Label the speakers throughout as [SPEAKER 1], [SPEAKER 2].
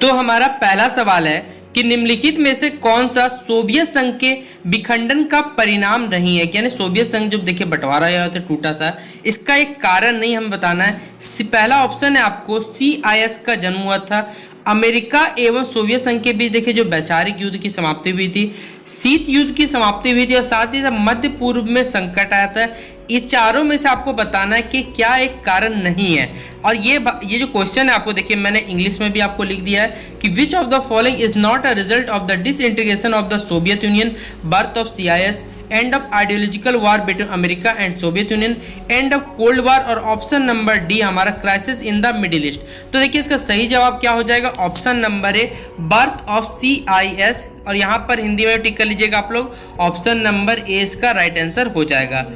[SPEAKER 1] तो हमारा पहला सवाल है कि निम्नलिखित में से कौन सा सोवियत संघ के विखंडन का परिणाम नहीं है। यानी सोवियत संघ जब देखिए बंटवारा या तो टूटा था, इसका एक कारण नहीं हमें बताना है। पहला ऑप्शन है आपको CIS का जन्म हुआ था। अमेरिका एवं सोवियत संघ के बीच देखिए जो वैचारिक युद्ध की समाप्ति हुई थी, शीत युद्ध की समाप्ति हुई थी और साथ ही साथ मध्य पूर्व में संकट आया था। इस चारों में से आपको बताना है कि क्या एक कारण नहीं है। और ये जो क्वेश्चन है आपको देखिए मैंने इंग्लिश में भी आपको लिख दिया है कि which of the following is not a result of the disintegration of the Soviet union, birth of CIS, end of ideological war between America and Soviet union, end of cold war, और option number D हमारा crisis in the middle east. तो देखिए इसका सही जवाब क्या हो जाएगा, option number A birth of CIS, और यहाँ पर हिंदी में टिक कर लीजिएगा आप लोग, ऑप्शन नंबर ए इसका राइट आंसर हो जाएगा।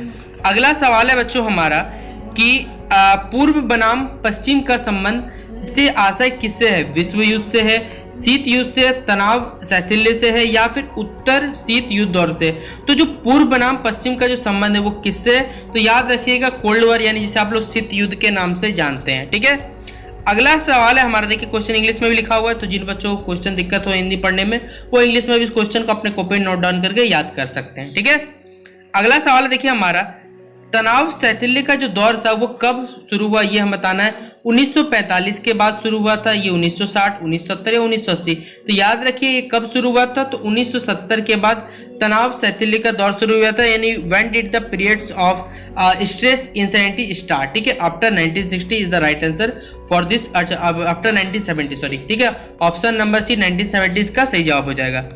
[SPEAKER 1] अगला सवाल है बच्चों हमारा कि पूर्व बनाम पश्चिम का संबंध से आशय किससे है, विश्व युद्ध से है, शीत युद्ध से, तनाव शैथिल्य से है, या फिर उत्तर शीत युद्ध दौर से। तो जो पूर्व बनाम पश्चिम का जो संबंध है वो किससे है, तो याद रखिएगा कोल्ड वॉर, यानी जिसे आप लोग शीत युद्ध के नाम से जानते हैं। ठीक है, अगला सवाल है हमारा, देखिए क्वेश्चन इंग्लिश में भी लिखा हुआ है, तो जिन बच्चों को क्वेश्चन दिक्कत हो हिंदी पढ़ने में वो इंग्लिश में भी इस क्वेश्चन को अपने कॉपी नोट डाउन करके याद कर सकते हैं। ठीक है, अगला सवाल है देखिए हमारा, तनाव शैथिल्य का जो दौर था वो कब शुरू हुआ, ये हम बताना है। 1945 के बाद शुरू हुआ था, ये 1960, 1970 या 1980। तो याद रखिए ये कब शुरू हुआ था, तो 1970 के बाद तनाव शैथिल्य का दौर शुरू हुआ था, यानी when did the periods of stress insanity start. ठीक है, after 1960 is the right answer for this, after 1970 sorry. ठीक है, ऑप्शन नंबर सी 1970 का सही जवाब हो जाएगा।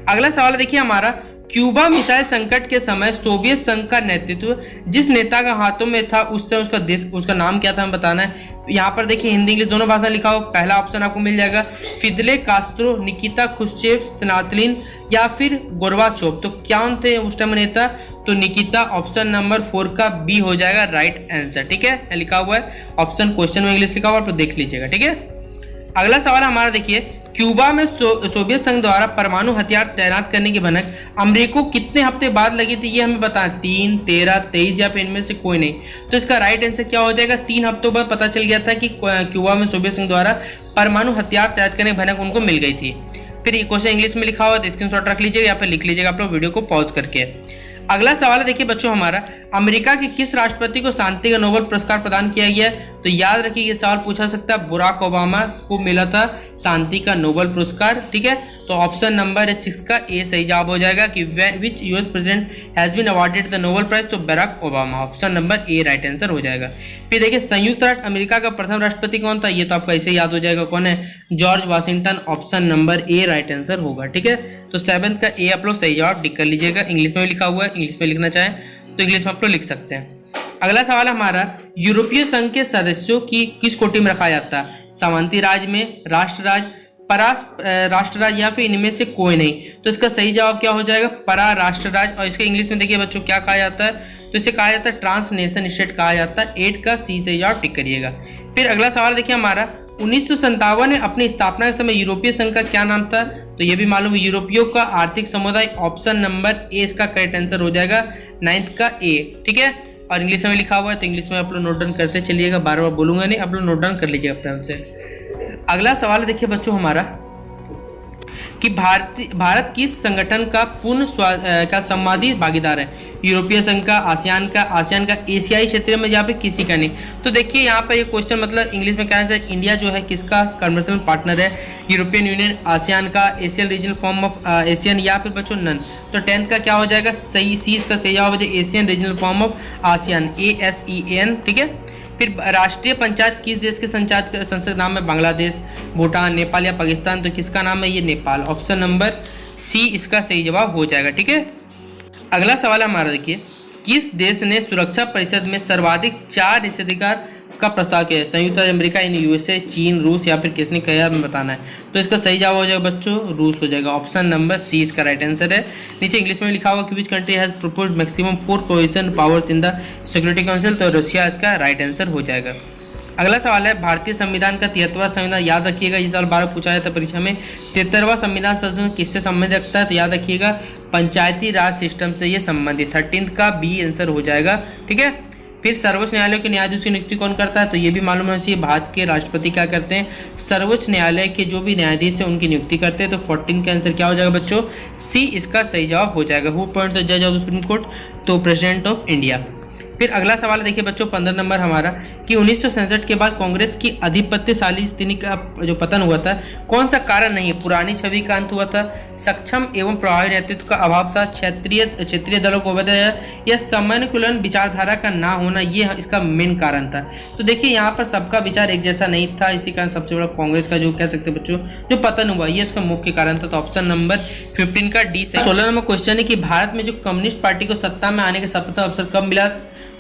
[SPEAKER 1] अगला सवाल देखिए हमारा, क्यूबा मिसाइल संकट के समय सोवियत संघ का नेतृत्व जिस नेता का हाथों में था उस समय उसका देश, उसका नाम क्या था हमें बताना है। यहाँ पर देखिए हिंदी इंग्लिश दोनों भाषा लिखा हो, पहला ऑप्शन आपको मिल जाएगा फिदेल कास्त्रो, निकिता खुश्चेव, स्नातलिन, या फिर गोर्बाचोव। तो कौन थे उस टाइम नेता, तो निकिता, ऑप्शन नंबर 4 का बी हो जाएगा राइट आंसर। ठीक है, लिखा हुआ है ऑप्शन, क्वेश्चन में इंग्लिश लिखा हुआ है, आप देख लीजिएगा। ठीक है, अगला सवाल हमारा देखिए, क्यूबा में सोवियत संघ द्वारा परमाणु हथियार तैनात करने की भनक अमेरिका को कितने हफ्ते बाद लगी थी, ये हमें बताएं, 3, 13, 23 या फिर इनमें से कोई नहीं। तो इसका राइट आंसर क्या हो जाएगा, 3 हफ्तों बाद पता चल गया था कि क्यूबा में सोवियत संघ द्वारा परमाणु हथियार तैयार करने की भनक उनको मिल गई थी। फिर ये क्वेश्चन इंग्लिश में लिखा हुआ है, स्क्रीनशॉट रख लीजिएगा या फिर लिख लीजिएगा आप लोग वीडियो को पॉज करके। अगला सवाल है देखिए बच्चों हमारा, अमेरिका के किस राष्ट्रपति को शांति का नोबेल पुरस्कार प्रदान किया गया है। तो याद रखिए ये सवाल पूछा सकता है, बराक ओबामा को मिला था शांति का नोबेल पुरस्कार। ठीक है, तो ऑप्शन नंबर 6 का ए सही जवाब हो जाएगा कि which US president has been awarded the Nobel prize, तो Barack Obama, option number A right answer हो जाएगा। फिर देखिए संयुक्त राष्ट्र अमेरिका का प्रथम राष्ट्रपति कौन था, ये तो आपको ऐसे याद हो जाएगा, कौन है, George Washington, option number A right answer होगा। ठीक है, तो 7 का ए आप लोग सही जवाब टिक कर लीजिएगा। इंग्लिश में भी लिखा हुआ है, इंग्लिश में लिखना चाहें तो इंग्लिश में आप लोग लिख सकते हैं। अगला सवाल हमारा, यूरोपीय संघ के सदस्यों की किस कोटि में रखा जाता है, सामंती राज में, राष्ट्र राज, राष्ट्र राज, या फिर इनमें से कोई नहीं। तो इसका सही जवाब क्या हो जाएगा, परा राष्ट्र राज। और इसके इंग्लिश में देखिए बच्चों क्या कहा जाता है, तो इसे कहा जाता है ट्रांस नेशन स्टेट कहा जाता है। 8 का सी से जवाब टिक करिएगा। फिर अगला सवाल देखिए हमारा, 1957 में अपनी स्थापना के समय यूरोपीय संघ का क्या नाम था, तो ये भी मालूम है, यूरोपियों का आर्थिक समुदाय, ऑप्शन नंबर ए इसका करेक्ट आंसर हो जाएगा, 9 का ए। ठीक है, और इंग्लिश में लिखा हुआ है तो इंग्लिश में आप लोग नोट डाउन करते चलिएगा, बार बार बोलूंगा नहीं, आप लोग नोट डाउन कर लीजिएगा अपने से। अगला सवाल देखिए बच्चों हमारा कि भारत किस संगठन का पूर्ण का संवादी भागीदार है, यूरोपीय संघ का, आसियान का, एशियाई क्षेत्र में, या फिर किसी का नहीं। तो देखिए यहाँ पर ये क्वेश्चन मतलब इंग्लिश में क्या है, इंडिया जो है किसका कन्वर्सेशनल पार्टनर है, यूरोपियन यूनियन, आसियान का, Asian regional form of Asian, या फिर बच्चों नन। तो 10th का क्या हो जाएगा, सही सी इसका सही जवाब हो जाएगा, Asian regional form of ASEAN, ASEAN। ठीक है, फिर राष्ट्रीय पंचायत किस देश के संसद नाम है, बांग्लादेश, भूटान, नेपाल या पाकिस्तान। तो किसका नाम है, ये नेपाल, ऑप्शन नंबर सी इसका सही जवाब हो जाएगा। ठीक है, अगला सवाल हमारा देखिए, किस देश ने सुरक्षा परिषद में सर्वाधिक 4 निषेधाधिकार का प्रस्ताव किया है, संयुक्त राज्य अमेरिका, USA, चीन, रूस, या फिर किसने कहा हमें बताना है। तो इसका सही जवाब हो जाएगा बच्चों, रूस हो जाएगा, ऑप्शन नंबर सी इसका राइट आंसर है। नीचे इंग्लिश में लिखा हुआ कि which country has proposed maximum 4 position powers in the security council, तो रशिया इसका राइट आंसर हो जाएगा। अगला सवाल है, भारतीय संविधान का 73वां संविधान, याद रखिएगा इस साल 12 पूछा जाता है परीक्षा में, 73वां संविधान संशोधन किससे संबंधित रखता है, तो याद रखिएगा पंचायती राज सिस्टम से ये संबंधित, 13th का बी आंसर हो जाएगा। ठीक है, फिर सर्वोच्च न्यायालय के न्यायाधीश की नियुक्ति कौन करता है, तो ये भी मालूम होना चाहिए। भारत के राष्ट्रपति क्या करते हैं, सर्वोच्च न्यायालय के जो भी न्यायाधीश है उनकी नियुक्ति करते हैं। तो 14 का आंसर क्या हो जाएगा बच्चों, सी इसका सही जवाब हो जाएगा। हु अपॉइंट द जज ऑफ द सुप्रीम कोर्ट, तो प्रेसिडेंट ऑफ इंडिया। फिर अगला सवाल देखिए बच्चों 15 नंबर हमारा कि 1967 के बाद कांग्रेस की आधिपत्यशाली स्थिति का जो पतन हुआ था, कौन सा कारण नहीं, पुरानी छवि का अंत हुआ था, सक्षम एवं प्रभावी नेतृत्व का अभाव था, क्षेत्रीय दलों को वजह या समन्वयन विचारधारा का ना होना, ये इसका मेन कारण था। तो देखिए यहाँ पर सबका विचार एक जैसा नहीं था, इसी कारण सबसे बड़ा कांग्रेस का जो कह सकते बच्चों जो पतन हुआ ये इसका मुख्य कारण था। तो ऑप्शन नंबर 15 का डी से। 16 नंबर क्वेश्चन है कि भारत में जो कम्युनिस्ट पार्टी को सत्ता में आने का सफलता अवसर कब मिला,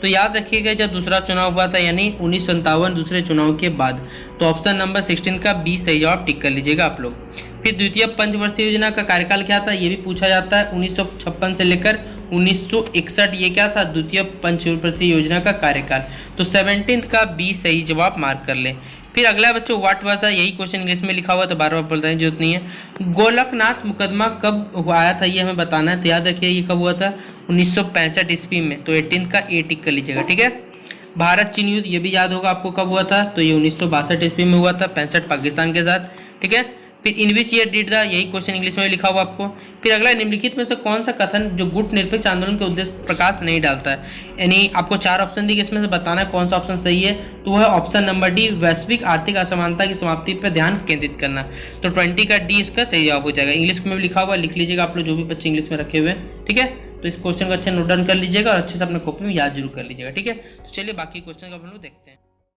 [SPEAKER 1] तो याद रखिएगा जब दूसरा चुनाव हुआ था, यानी 1957 दूसरे चुनाव के बाद। तो ऑप्शन नंबर 16 का बी सही जवाब टिक कर लीजिएगा आप लोग। फिर द्वितीय पंचवर्षीय योजना का कार्यकाल क्या था, ये भी पूछा जाता है। 1956 से लेकर 1961 ये क्या था, द्वितीय पंचवर्षीय योजना का कार्यकाल। तो 17 का बी सही जवाब मार्क कर ले। फिर अगला बच्चों व्हाट वाज द, यही क्वेश्चन इंग्लिश में लिखा हुआ तो बार बार बताने की जरूरत नहीं है। गोलकनाथ मुकदमा कब आया था ये हमें बताना है। तो याद रखिए ये कब हुआ था, 1965 ईस्वी में। तो 18 का ए टिक कर लीजिएगा, ठीक है। भारत चीन युद्ध ये भी याद होगा आपको कब हुआ था, तो ये 1962 ईस्वी में हुआ था, 65 पाकिस्तान के साथ, ठीक है। फिर इन विच ईयर डिड द, यही क्वेश्चन इंग्लिश में भी लिखा हुआ आपको। फिर अगला निम्नलिखित में से कौन सा कथन जो गुट निरपेक्ष आंदोलन के उद्देश्य प्रकाश नहीं डालता है, यानी आपको 4 ऑप्शन दी, इसमें से बताना है कौन सा ऑप्शन सही है। तो वह ऑप्शन नंबर डी, वैश्विक आर्थिक असमानता की समाप्ति पर ध्यान केंद्रित करना। तो 20 का डी इसका सही जवाब हो जाएगा। इंग्लिश में भी लिखा हुआ, लिख लीजिएगा आप लोग जो भी बच्चे इंग्लिश में रखे हुए हैं, ठीक है। तो इस क्वेश्चन को अच्छे नोट डाउन कर लीजिएगा और अच्छे से अपने कॉपी में याद जरूर कर लीजिएगा, ठीक है। तो चलिए बाकी क्वेश्चन का हम लोग देखते हैं।